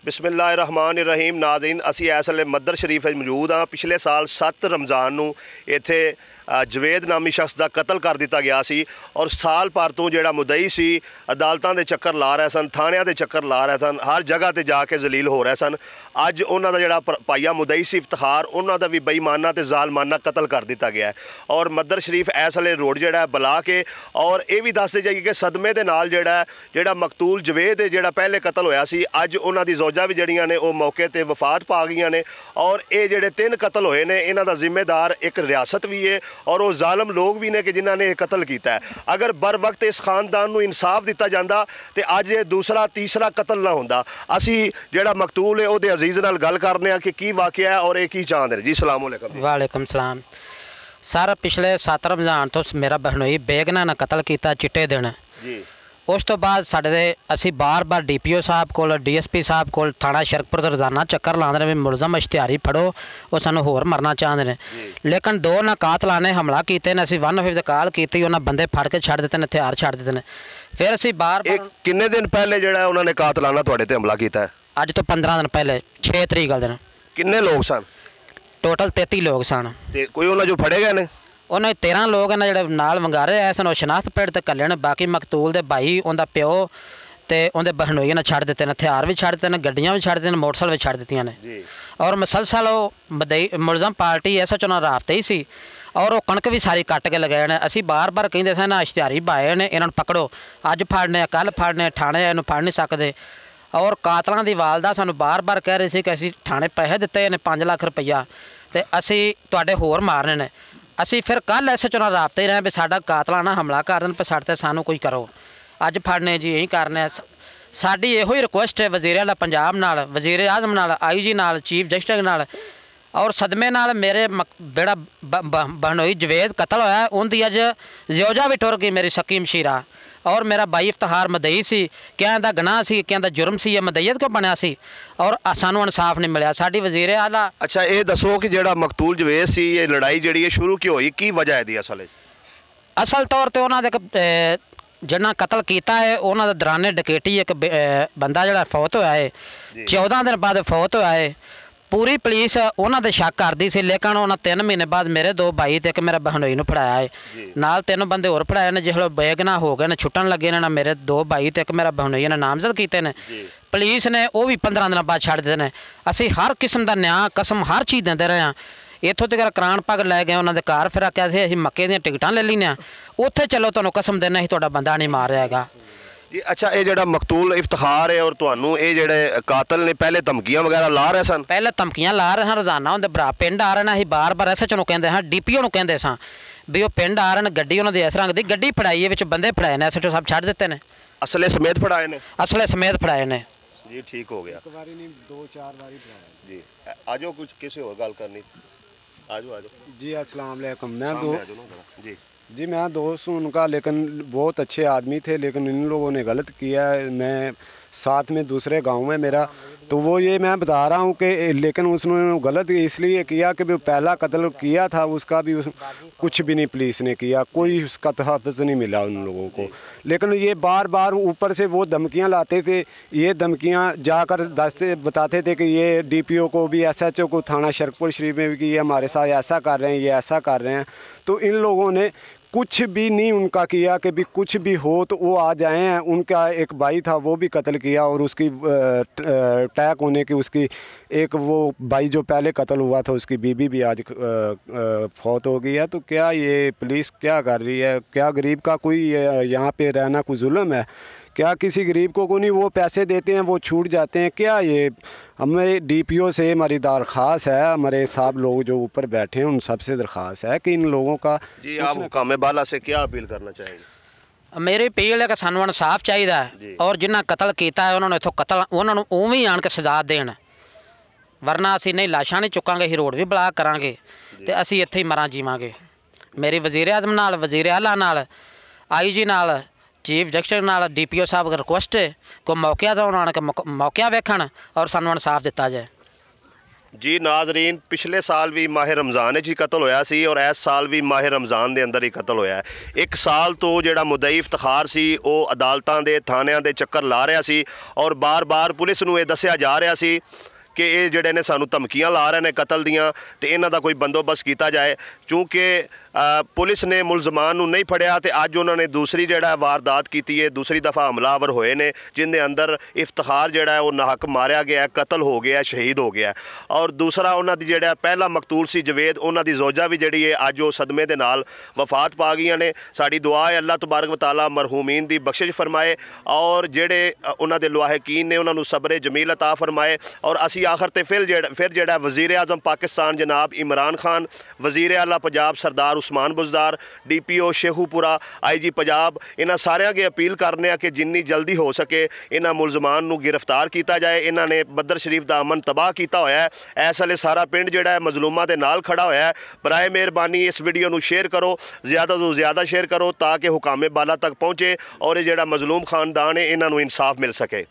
बिस्मिल्लाहिर्रहमानिर्रहीम। नाज़रीन, असी इस वेले मदर शरीफ मौजूद हाँ। पिछले साल 7 रमज़ान नूं इत्थे जवेद नामी शख्स का कतल कर दिता गया सी और साल भर तो जिहड़ा मुदई सी अदालतां दे चक्कर ला रहे सन, थाणियां दे चक्कर ला रहे सन, हर जगह ते जाके जलील हो रहे सन। अज उन्हां दा जिहड़ा भाईया मुदई सी इफ्तिखार, उन्हां दा भी बेईमाना ते ज़ालमाना कतल कर दिता गया है। और मदर शरीफ इस वेले रोड जिहड़ा बुला के और ये भी दसदे जाइए कि सदमे दे नाल जिहड़ा मकतूल जवेद है जिहड़ा पहले कतल होया सी, अज उन्हां दी ज़ौजा भी जिहड़ियां ने वो मौके ते वफात पा गईयां ने। और ये जिहड़े 3 कतल होए ने, इन्हां दा जिम्मेदार एक रियासत भी है और वो जालम लोग भी ने कि जिन्होंने ये कतल किया है। अगर बर वक्त इस खानदान को इंसाफ दिता जाता तो अज ये दूसरा तीसरा कतल ना होंदा। असी जिहड़ा मकतूल है वो अजीज़ नाल गल करने कि की वाकया है और ये की चाहते हैं। जी सलाम अलैकुम। वालेकुम सलाम सर। पिछले 7 रमज़ान तो मेरा बहनोई बेगना ने कतल किया चिट्टे दिन जी। उस तो बाद साडे असी बार बार DPO साहब को DSP साहब को थाना शरकपुर रोज़ाना चक्कर लाते हैं भी मुलजम इश्तिहारी फड़ो, वो सानू होर मरना चाहते हैं। लेकिन 2 ना कातलां ने हमला किए ने, असी 1 कॉल की, उन्होंने बंदे फड़ के छड़ दिते, हथियार छड़ दिते हैं। फिर असी बार किन्ने दिन पहले जिहड़ा उन्होंने कातलाना तुहाडे ते हमला किया है? अज तो 15 दिन पहले 6 तरीक वाले दिन। किन्ने लोग सन? टोटल 33 लोग सन। कोई उन्होंने जो फड़े गए ने? उन्हें 13 लोग हैं जो नाल वंगारे आए सन, वो शनाख्त पेड़ ते कल्ले ने। बाकी मकतूल दे भाई, उनका प्यो ते उनके बहनोई ने छड़ दिते हैं, हथियार भी छड़ दिते हैं, गड्डियां भी छड़ दी, मोटरसाइकिल भी छड़ दित्तियां ने। और मुसलसल वो मुलजम पार्टी SHO नाल राबते ही सी और वो कणक भी सारी कट के लगाए ने। असी बार बार कहिंदे सन ना इश्तिहारी भाए ने, इन्होंने पकड़ो, अज फड़ने कल फड़ने, थाने इन्हूं फड़ नहीं सकते। और कातलों की वालदा सानू बार बार कह रही सी कि असी थाने पैसे दिते ने 5 लाख रुपया ते असी तुहाडे होर मारने ने। असी फिर कल SHO नाल राबते रहे भी साडा कातलां ना हमला कर देन, पर साडे ते सानू कोई करो, अज फड़ने जी यही करने। साडी इहो ही रिक्वेस्ट है वज़ीर आला पंजाब नाल, वज़ीर आज़म नाल, IG नाल, चीफ जस्टिस नाल और सदमे नाल मेरे बेड़ा बहनोई जवेद कतल होया, उनकी अज ज़ौजा भी टुर गई, मेरी सकी मशीरा। और मेरा भाई इफ्तिखार मदई सी, क्या इहदा गनाह सी, क्या इहदा जुर्म सी, मदईयत क्यों बनया सी और सानू इंसाफ नहीं मिला। साडी वज़ीर आला। अच्छा, ये दसो कि जिहड़ा मकतूल जवेद सी, ये लड़ाई जिहड़ी है शुरू क्यों हुई, की वजह है दी असल तौर पर उन्होंने जिन्ना कतल किया है उन्होंने दौराने डकैती एक बंदा जिहड़ा फौत होया है, 14 दिन बाद फौत होया है। पूरी पुलिस उन्होंने शक करती सी, लेकिन उन्होंने 3 महीने बाद मेरे 2 भाई तो एक मेरा बहनोई नूं फड़ाया है, नाल 3 बंदे होर फड़ाए ने। जिसले बेगना हो गए ने, छुट्टन लगे ने, मेरे 2 भाई तो एक मेरा बहनोई ने नामजद किए ने। पुलिस ने वो भी 15 दिन बाद छड़ दिते ने। असी हर किस्म का न्याय कसम हर चीज़ देंदे रहे हैं। इत्थों तक करान पग लै गए उन्होंने घर, फिर आख्या असीं मक्के दी टिकटां ले लईआं, उत्थे चलो तुहानूं कसम देना असीं तुहाडा बंदा नहीं मार रहेगा जी। अच्छा, ये जिहड़ा मकतूल इफ्तिखार है और तुहानूं ये जिहड़े कातल ने पहले धमकियां वगैरह ला रहे सन? पहले धमकियां ला रहे हैं, रोज़ाना उनके भरा पिंड आ रहे हैं। असीं बार बार SHO नूं कहंदे हां, DPO नूं कहंदे सां भी वो पिंड आ रहे हैं, गड्डी उन्होंने इस रंग की गड्डी फड़ाई है, विच बंदे फड़ाए ने, SHO साहब छड़ दिते ने। असले समेत फड़ाए ने? असले समेत फड़ाए ने जी। ठीक हो गया। 2-4 बारी फड़ाए जी। आजो कुछ किसी और गल करनी, आजो आजो जी। अस्सलाम वालेकुम। जी मैं दोस्त हूँ उनका, लेकिन बहुत अच्छे आदमी थे, लेकिन इन लोगों ने गलत किया है। मैं साथ में दूसरे गांव में मेरा, तो वो ये मैं बता रहा हूँ कि लेकिन उसने गलत इसलिए किया कि वो पहला कत्ल किया था, उसका भी कुछ भी नहीं पुलिस ने किया, कोई उसका तहफ़्फ़ुज़ नहीं मिला उन लोगों को। लेकिन ये बार बार ऊपर से वो धमकियाँ लाते थे, ये धमकियाँ जाकर बताते थे कि ये DPO को भी, SHO को, थाना शरकपुर शरीफ में भी कि ये हमारे साथ ऐसा कर रहे हैं, ये ऐसा कर रहे हैं। तो इन लोगों ने कुछ भी नहीं उनका किया कि भी कुछ भी हो तो वो आ जाए हैं। उनका एक भाई था, वो भी कत्ल किया और उसकी अटैक होने की, उसकी एक वो भाई जो पहले कत्ल हुआ था उसकी बीबी भी आज फौत हो गई है। तो क्या ये पुलिस क्या कर रही है? क्या गरीब का कोई यहाँ पे रहना कोई जुल्म है? क्या किसी गरीब को नहीं वो पैसे देते हैं वो छूट जाते हैं? क्या ये हमारे DPO से हमारी दरख्वास्त है, हमारे साहब लोग जो ऊपर बैठे हैं उन सबसे दरख्वास्त है कि इन लोगों का। जी, आप हुकाम बाला से क्या अपील करना चाहेंगे? मेरी अपील है कि सानू इंसाफ चाहिए और जिन्हें कतल किया है उन्होंने इतों कतल उन्होंने उवें आण के सजा देन, वरना असीं नहीं लाशां नहीं चुकांगे, असीं रोड भी ब्लॉक करांगे ते असीं इत्थे ही मरां जीवांगे। मेरी वज़ीर आज़म नाल, वज़ीर आला नाल, IG नाल, चीफ जस्टिस नाल, DPO साहब रिक्वेस्ट है को मौके तो आण के मौका वेखण और सानू इंसाफ दिता जाए। ਜੀ ਨਾਜ਼ਰੀਨ, ਪਿਛਲੇ ਸਾਲ ਵੀ ਮਾਹ ਰਮਜ਼ਾਨ ਵਿੱਚ ਹੀ ਕਤਲ ਹੋਇਆ ਸੀ ਔਰ ਇਸ ਸਾਲ ਵੀ ਮਾਹ ਰਮਜ਼ਾਨ ਦੇ ਅੰਦਰ ਹੀ ਕਤਲ ਹੋਇਆ। 1 ਸਾਲ ਤੋਂ ਜਿਹੜਾ ਮੁਦਈ ਇਫਤਖਾਰ ਸੀ ਉਹ ਅਦਾਲਤਾਂ ਦੇ ਥਾਣਿਆਂ ਦੇ ਚੱਕਰ ਲਾ ਰਿਹਾ ਸੀ ਔਰ ਬਾਰ-ਬਾਰ ਪੁਲਿਸ ਨੂੰ ਇਹ ਦੱਸਿਆ ਜਾ ਰਿਹਾ ਸੀ ਕਿ ਇਹ ਜਿਹੜੇ ਨੇ ਸਾਨੂੰ ਧਮਕੀਆਂ ਲਾ ਰਹੇ ਨੇ ਕਤਲ ਦੀਆਂ ਤੇ ਇਹਨਾਂ ਦਾ ਕੋਈ ਬੰਦੋਬਸਤ ਕੀਤਾ ਜਾਏ। ਚूँकि ਪੁਲਿਸ ਨੇ ਮੁਲਜ਼ਮਾਨ ਨੂੰ ਨਹੀਂ ਫੜਿਆ ਤੇ ਅੱਜ ਉਹਨਾਂ ਨੇ ਦੂਸਰੀ ਜਿਹੜਾ ਵਾਰਦਾਤ ਕੀਤੀ ਹੈ, ਦੂਸਰੀ ਦਫਾ ਹਮਲਾਵਰ ਹੋਏ ਨੇ ਜਿਨ੍ਹਾਂ ਅੰਦਰ ਇਫਤਖਾਰ ਜਿਹੜਾ ਹੈ ਉਹ ਨਾਹਕ ਮਾਰਿਆ ਗਿਆ, ਕਤਲ ਹੋ ਗਿਆ, ਸ਼ਹੀਦ ਹੋ ਗਿਆ। ਔਰ ਦੂਸਰਾ ਉਹਨਾਂ ਦੀ ਜਿਹੜਾ ਪਹਿਲਾ ਮਕਤੂਲ ਸੀ ਜਵੇਦ, ਉਹਨਾਂ ਦੀ ਜ਼ੋਜਾ ਵੀ ਜਿਹੜੀ ਹੈ ਅੱਜ ਉਹ ਸਦਮੇ ਦੇ ਨਾਲ ਵਫਾਤ ਪਾ ਗਈਆਂ ਨੇ। ਸਾਡੀ ਦੁਆ ਹੈ ਅੱਲਾਹ ਤਬਾਰਕ व तआला ਮਰਹੂਮੀਨ ਦੀ ਬਖਸ਼ਿਸ਼ ਫਰਮਾਏ ਔਰ ਜਿਹੜੇ ਉਹਨਾਂ ਦੇ ਲਵਾਹਿਕੀਨ ਨੇ ਉਹਨਾਂ ਨੂੰ ਸਬਰ ਜਮੀਲ ਅਤਾ ਫਰਮਾਏ। ਔਰ ਅਸੀਂ ਆਖਰ ਤੇ ਫਿਰ ਜਿਹੜਾ ਵਜ਼ੀਰ ਆਜ਼ਮ ਪਾਕਿस्तान जनाब इमरान खान, वज़ीर आला पंजाब सरदार उस्मान बुज़दार, DPO शेखूपुरा, IG पंजाब, इन्हां सारिਆਂ की अपील करने कि जिन्नी जल्दी हो सके इन्हां मुलजमान नूं गिरफ्तार किया जाए। इन्हां ने बद्दर शरीफ का अमन तबाह किया होया है। इस वेले सारा पिंड जिहड़ा है मजलूमां दे नाल खड़ा होया है। बराए मेहरबानी इस वीडियो नूं शेयर करो, ज़्यादा तो ज़्यादा शेयर करो ताकि हुकामे बाला तक पहुँचे और ये जिहड़ा मजलूम खानदान है इन्हां नूं इंसाफ मिल सके।